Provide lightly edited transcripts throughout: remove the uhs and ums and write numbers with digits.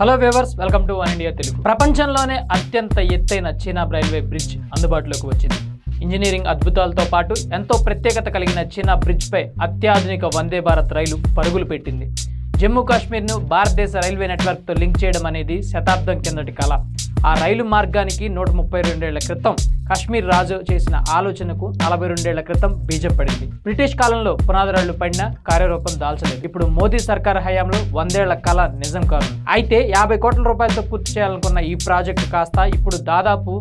Hello viewers, welcome to one India Telugu. ప్రపంచంలోనే అత్యంత ఎత్తైన చీనాబ్ రైల్వే బ్రిడ్జ్ అందుబాటులోకి వచ్చింది. ఇంజనీరింగ్ అద్భుతాలతో పాటు ఎంతో ప్రత్యేకత కలిగిన చీనాబ్ బ్రిడ్జ్ పై అత్యాధునిక వందే భారత్ రైలు పరుగులు పెట్టింది. జమ్మూ కాశ్మీర్ను భారతదేశ రైల్వే నెట్వర్క్తో లింక్ చేయడం అనేది శతాబ్దం కిందటి కళ. ఆ రైలు మార్గానికి 132 ఏళ్ల క్రితం కాశ్మీర్ రాజు చేసిన ఆలోచనకు 42 ఏళ్ల క్రితం బీజం పడింది. బ్రిటిష్ కాలంలో పునాదిరాళ్లు పడినా కార్యరూపం దాల్చలేదు. ఇప్పుడు మోదీ సర్కార్ హయాంలో 100 ఏళ్ల కళ నిజం కాదు. అయితే 50 కోట్ల రూపాయలతో పూర్తి చేయాలనుకున్న ఈ ప్రాజెక్టు కాస్త ఇప్పుడు దాదాపు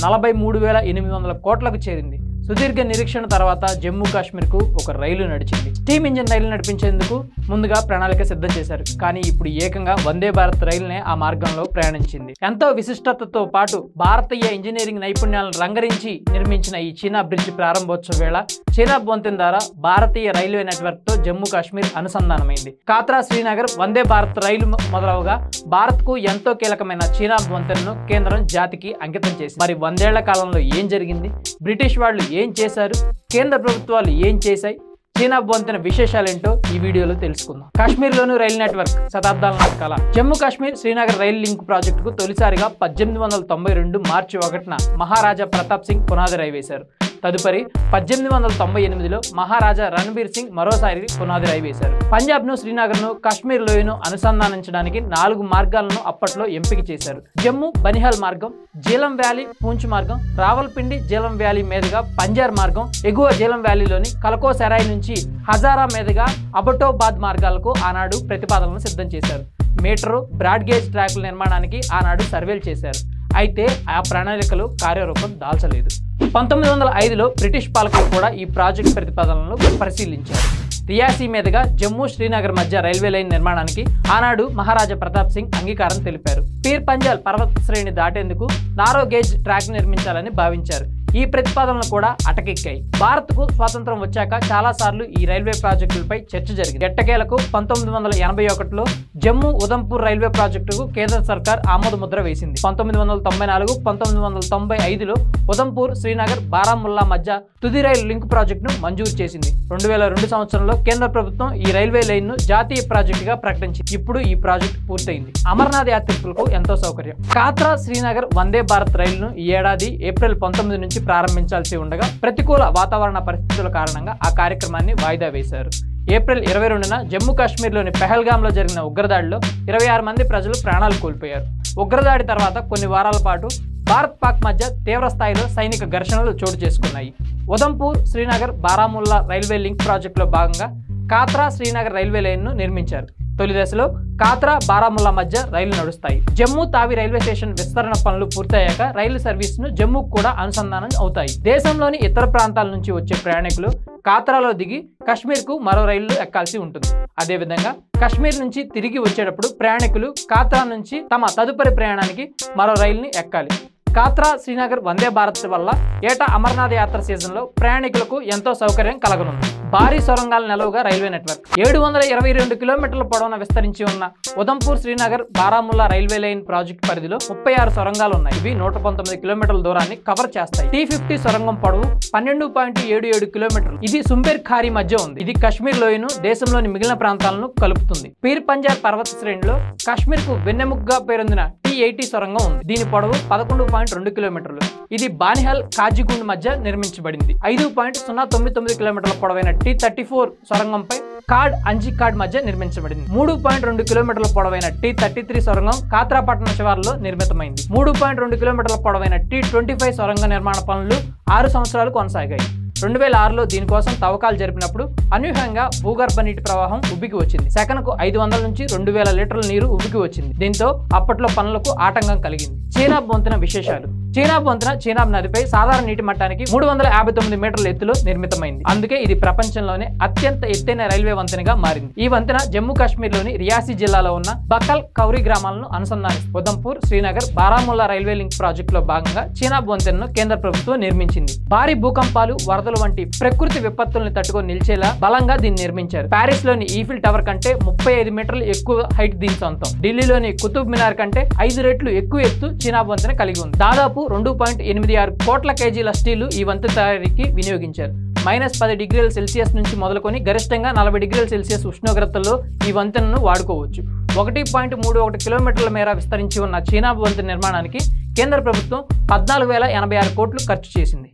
43,800 కోట్లకు చేరింది. సుదీర్ఘ నిరీక్షణ తర్వాత జమ్మూ కాశ్మీర్కు ఒక రైలు నడిచింది. స్టీమ్ ఇంజిన్ రైలు నడిపించేందుకు ముందుగా ప్రణాళిక సిద్ధం చేశారు. కానీ ఇప్పుడు ఏకంగా వందే భారత్ రైలునే ఆ మార్గంలో ప్రయాణించింది. ఎంతో విశిష్టతతో పాటు భారతీయ ఇంజనీరింగ్ నైపుణ్యాలను రంగరించి నిర్మించిన ఈ చీనాబ్ బ్రిడ్జ్ ప్రారంభోత్సవ వేళ చీనాబ్ వంతెన ద్వారా భారతీయ రైల్వే నెట్వర్క్ తో జమ్మూ కాశ్మీర్ అనుసంధానమైంది. కాత్రా శ్రీనగర్ వందే భారత్ రైలు మొదలవగా భారత్ కు ఎంతో కీలకమైన చీనాబ్ వంతెనను కేంద్రం జాతికి అంకితం చేసింది. మరి 100 ఏళ్ల కాలంలో ఏం జరిగింది? బ్రిటిష్ వాళ్ళు ఏం చేశారు? కేంద్ర ప్రభుత్వాలు ఏం చేశాయి? చీనాబ్ వంతెన విశేషాలేంటో ఈ వీడియోలో తెలుసుకుందాం. కాశ్మీర్లోని రైలు నెట్వర్క్ శతాబ్దాల నాటి కళ. జమ్మూ కాశ్మీర్ శ్రీనగర్ రైలు లింక్ ప్రాజెక్టుకు తొలిసారిగా 1892 మార్చి 1న మహారాజా ప్రతాప్ సింగ్ పునాది రాయి వేశారు. తదుపరి 1898లో మహారాజా రణబీర్ సింగ్ మరోసారి పునాది రాయి వేశారు. పంజాబ్ ను, శ్రీనగర్ ను, కాశ్మీర్ లోయను అనుసంధానించడానికి 4 మార్గాలను అప్పట్లో ఎంపిక చేశారు. జమ్మూ బనిహాల్ మార్గం, జీలం వ్యాలీ పూంచ్ మార్గం, రావల్పిండి జీలం వ్యాలీ మీదుగా పంజార్ మార్గం, ఎగువ జీలం వ్యాలీలోని కలకో సెరాయ్ నుంచి హజారా మీదుగా అబటోబాద్ మార్గాలకు ఆనాడు ప్రతిపాదనలు సిద్ధం చేశారు. మీటరు, బ్రాడ్ గేజ్ ట్రాకుల నిర్మాణానికి ఆనాడు సర్వేలు చేశారు. అయితే ఆ ప్రణాళికలు కార్యరూపం దాల్చలేదు. 1905లో బ్రిటిష్ పాలకులు కూడా ఈ ప్రాజెక్టు ప్రతిపాదనలను పరిశీలించారు. రియాసీ మీదుగా జమ్మూ శ్రీనగర్ మధ్య రైల్వే లైన్ నిర్మాణానికి ఆనాడు మహారాజా ప్రతాప్ సింగ్ అంగీకారం తెలిపారు. పీర్ పంజాల్ పర్వత శ్రేణి దాటేందుకు నారో గేజ్ ట్రాక్ నిర్మించాలని భావించారు. ఈ ప్రతిపాదనలు కూడా అటకెక్కాయి. భారత్కు స్వాతంత్రం వచ్చాక చాలా సార్లు ఈ రైల్వే ప్రాజెక్టులపై చర్చ జరిగింది. ఎట్టకేలకు 1981లో జమ్మూ ఉదంపూర్ రైల్వే ప్రాజెక్టుకు కేంద్ర సర్కార్ ఆమోద ముద్ర వేసింది. 1994, 1995లో ఉదంపూర్, శ్రీనగర్, బారాముల్లా మధ్య తుది రైలు లింక్ ప్రాజెక్టును మంజూరు చేసింది. 2002 సంవత్సరంలో కేంద్ర ప్రభుత్వం ఈ రైల్వే లైన్ ను జాతీయ ప్రాజెక్టుగా ప్రకటించింది. ఇప్పుడు ఈ ప్రాజెక్టు పూర్తయింది. అమర్నాథ్ యాత్రికులకు ఎంతో సౌకర్యం. కాత్రా శ్రీనగర్ వందే భారత్ రైలును ఈ ఏడాది ఏప్రిల్ 19 నుంచి ప్రారంభించాల్సి ఉండగా ప్రతికూల వాతావరణ పరిస్థితుల కారణంగా ఆ కార్యక్రమాన్ని వాయిదా వేశారు. ఏప్రిల్ 22న జమ్మూ కాశ్మీర్లోని పెహల్గాంలో జరిగిన ఉగ్రదాడిలో 26 మంది ప్రజలు ప్రాణాలు కోల్పోయారు. ఉగ్రదాడి తర్వాత కొన్ని వారాల పాటు భారత్ పాక్ మధ్య తీవ్ర స్థాయిలో సైనిక ఘర్షణలు చోటు చేసుకున్నాయి. ఉదంపూర్, శ్రీనగర్, బారాముల్లా రైల్వే లింక్ ప్రాజెక్టులో భాగంగా కాత్రా శ్రీనగర్ రైల్వే లైన్ను నిర్మించారు. తొలి దశలో కాత్రా, బారాముల్లా మధ్య రైలు నడుస్తాయి. జమ్మూ తావి రైల్వే స్టేషన్ విస్తరణ పనులు పూర్తయ్యాక రైలు సర్వీసును జమ్మూకు కూడా అనుసంధానం అవుతాయి. దేశంలోని ఇతర ప్రాంతాల నుంచి వచ్చే ప్రయాణికులు కాత్రాలో దిగి కాశ్మీర్కు మరో రైలు ఎక్కాల్సి ఉంటుంది. అదేవిధంగా కాశ్మీర్ నుంచి తిరిగి వచ్చేటప్పుడు ప్రయాణికులు కాత్రా నుంచి తమ తదుపరి ప్రయాణానికి మరో రైలుని ఎక్కాలి. కాత్రా శ్రీనగర్ వందే భారత్ వల్ల ఏటా అమర్నాథ్ యాత్ర సీజన్లో ప్రయాణికులకు ఎంతో సౌకర్యం కలగనుంది. భారీ సొరంగాల నెలవుగా రైల్వే నెట్వర్క్ 722 కిలోమీటర్ల పొడవున విస్తరించి ఉన్న Udhampur, Srinagar, Baramulla railway line project పరిధిలో 36 సొరంగాలు ఉన్నాయి. ఇవి 119 కిలోమీటర్ల దూరాన్ని కవర్ చేస్తాయి. T50 సొరంగం పొడవు 12.77 కిలోమీటర్లు. ఇది సుంబేర్ ఖారీ మధ్య ఉంది. ఇది కాశ్మీర్ లోయను దేశంలోని మిగిలిన ప్రాంతాలను కలుపుతుంది. పీర్ పంజాల్ పర్వత శ్రేణిలో కాశ్మీర్ కు వెన్నెముకగా పేరొందిన T80 సొరంగం ఉంది. దీని పొడవు 11.2 కిలోమీటర్లు. ఇది బానిహాల్, కాజిగుండ్ మధ్య నిర్మించబడింది. 5.099 కిలోమీటర్ల పొడవైన T34 సొరంగంపై కార్డ్, అంజికాడ్ మధ్య నిర్మించబడింది. 3.2 కిలోమీటర్ల పొడవైన T33 సొరంగం కాత్రాపట్నం శివార్లో నిర్మితమైంది. 3.2 కిలోమీటర్ల పొడవైన T25 సొరంగ నిర్మాణ పనులు 6 సంవత్సరాలు కొనసాగాయి. 2006లో దీనికోసం తవ్వకాలు జరిపినప్పుడు అనూహ్యంగా భూగర్భ నీటి ప్రవాహం ఉబ్బికి వచ్చింది. సెకనుకు 500 నుంచి 2000 లీటర్ల నీరు ఉబ్బికి వచ్చింది. దీంతో అప్పట్లో పనులకు ఆటంకం కలిగింది. చీనాబ్ వంతెన విశేషాలు. చీనాబ్ వంతెన చీనాబ్ నదిపై సాధారణ నీటి మట్టానికి 359 మీటర్ల ఎత్తులో నిర్మితమైంది. అందుకే ఇది ప్రపంచంలోనే అత్యంత ఎత్తైన రైల్వే వంతెనగా మారింది. ఈ వంతెన జమ్మూ కాశ్మీర్లోని రియాసీ జిల్లాలో ఉన్న బకల్, కౌరీ గ్రామాలను అనుసంధానిస్తుంది. ఉదంపూర్, శ్రీనగర్, బారాముల్లా రైల్వే లింక్ ప్రాజెక్టులో భాగంగా చీనాబ్ వంతెనను కేంద్ర ప్రభుత్వం నిర్మించింది. భారీ భూకంపాలు, వరదలు వంటి ప్రకృతి విపత్తుల్ని తట్టుకొని నిలిచేలా బలంగా దీన్ని నిర్మించారు. ప్యారిస్ లోని ఈఫిల్ టవర్ కంటే 35 మీటర్లు ఎక్కువ హైట్ దీని సొంతం. ఢిల్లీలోని కుతుబ్ మినార్ కంటే 5 రెట్లు ఎక్కువ ఎత్తు చీనాబ్ వంతెన కలిగి ఉంది. దాదాపు 2.86 కోట్ల కేజీల స్టీలు ఈ వంతెన తయారీకి వినియోగించారు. -10 డిగ్రీల సెల్సియస్ నుంచి మొదలుకొని గరిష్టంగా 40 డిగ్రీల సెల్సియస్ ఉష్ణోగ్రతల్లో ఈ వంతెనను వాడుకోవచ్చు. 1.31 కిలోమీటర్ల మేర విస్తరించి ఉన్న చీనా వంతెన నిర్మాణానికి కేంద్ర ప్రభుత్వం 14,086 కోట్లు ఖర్చు చేసింది.